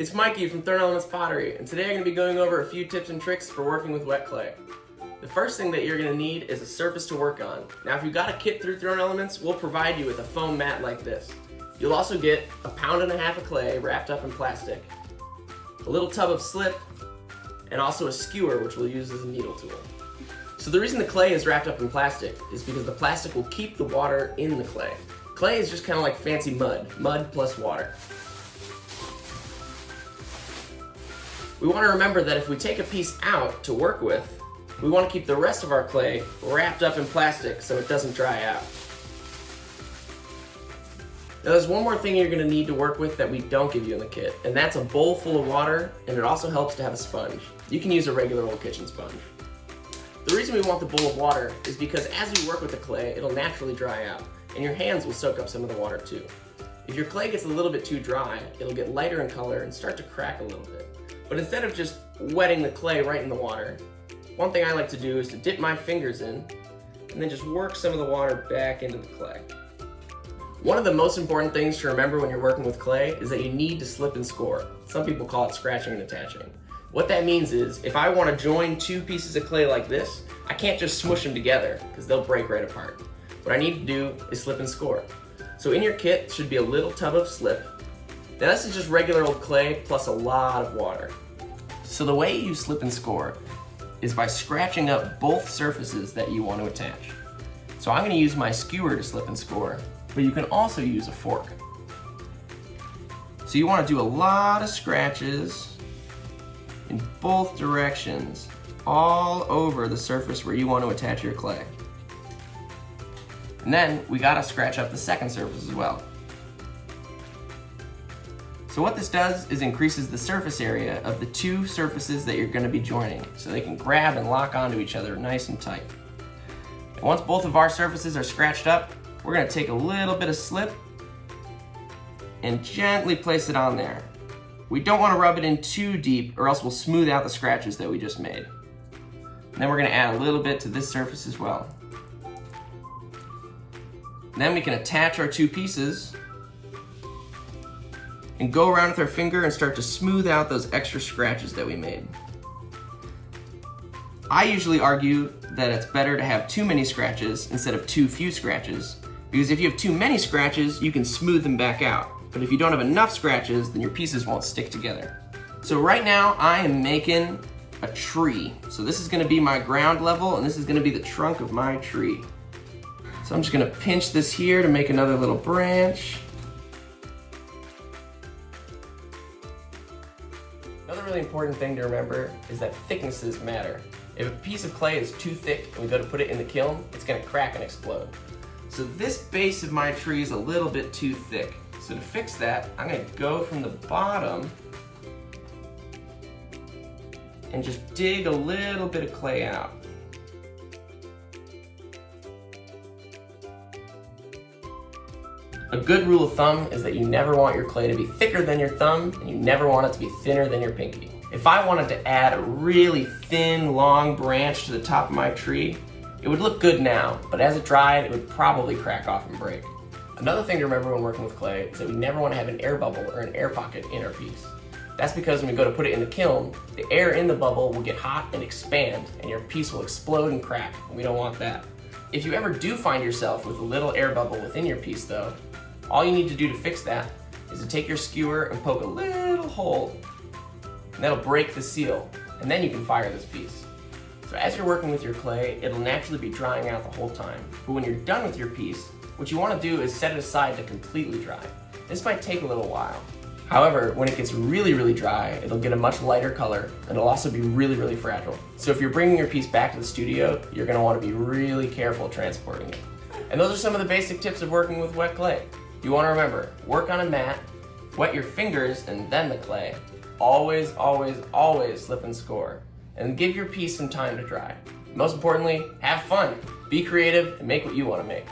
It's Mikey from Pottery, and today I'm going to be going over a few tips and tricks for working with wet clay. The first thing that you're going to need is a surface to work on. Now if you've got a kit through Thrown Elements, we'll provide you with a foam mat like this. You'll also get 1.5 pounds of clay wrapped up in plastic, a little tub of slip, and also a skewer which we'll use as a needle tool. So the reason the clay is wrapped up in plastic is because the plastic will keep the water in the clay. Clay is just kind of like fancy mud plus water. We want to remember that if we take a piece out to work with, we want to keep the rest of our clay wrapped up in plastic so it doesn't dry out. Now there's one more thing you're going to need to work with that we don't give you in the kit, and that's a bowl full of water, and it also helps to have a sponge. You can use a regular old kitchen sponge. The reason we want the bowl of water is because as you work with the clay, it'll naturally dry out, and your hands will soak up some of the water too. If your clay gets a little bit too dry, it'll get lighter in color and start to crack a little bit. But instead of just wetting the clay right in the water, one thing I like to do is to dip my fingers in and then just work some of the water back into the clay. One of the most important things to remember when you're working with clay is that you need to slip and score. Some people call it scratching and attaching. What that means is if I want to join two pieces of clay like this, I can't just smush them together because they'll break right apart. What I need to do is slip and score. So in your kit should be a little tub of slip. Now this is just regular old clay plus a lot of water. So the way you slip and score is by scratching up both surfaces that you want to attach. So I'm going to use my skewer to slip and score, but you can also use a fork. So you want to do a lot of scratches in both directions, all over the surface where you want to attach your clay. And then we got to scratch up the second surface as well. So what this does is increases the surface area of the two surfaces that you're going to be joining, so they can grab and lock onto each other nice and tight. And once both of our surfaces are scratched up, we're going to take a little bit of slip and gently place it on there. We don't want to rub it in too deep or else we'll smooth out the scratches that we just made. And then we're going to add a little bit to this surface as well. And then we can attach our two pieces and go around with our finger and start to smooth out those extra scratches that we made. I usually argue that it's better to have too many scratches instead of too few scratches, because if you have too many scratches, you can smooth them back out. But if you don't have enough scratches, then your pieces won't stick together. So right now I am making a tree. So this is going to be my ground level and this is going to be the trunk of my tree. So I'm just going to pinch this here to make another little branch. Another really important thing to remember is that thicknesses matter. If a piece of clay is too thick and we go to put it in the kiln, it's going to crack and explode. So this base of my tree is a little bit too thick. So to fix that, I'm going to go from the bottom and just dig a little bit of clay out. A good rule of thumb is that you never want your clay to be thicker than your thumb, and you never want it to be thinner than your pinky. If I wanted to add a really thin, long branch to the top of my tree, it would look good now, but as it dried, it would probably crack off and break. Another thing to remember when working with clay is that we never want to have an air bubble or an air pocket in our piece. That's because when we go to put it in the kiln, the air in the bubble will get hot and expand, and your piece will explode and crack, and we don't want that. If you ever do find yourself with a little air bubble within your piece though, all you need to do to fix that is to take your skewer and poke a little hole, and that'll break the seal, and then you can fire this piece. So as you're working with your clay, it'll naturally be drying out the whole time. But when you're done with your piece, what you want to do is set it aside to completely dry. This might take a little while. However, when it gets really, really dry, it'll get a much lighter color, and it'll also be really, really fragile. So if you're bringing your piece back to the studio, you're going to want to be really careful transporting it. And those are some of the basic tips of working with wet clay. You want to remember, work on a mat, wet your fingers and then the clay. Always, always, always slip and score. And give your piece some time to dry. Most importantly, have fun. Be creative and make what you want to make.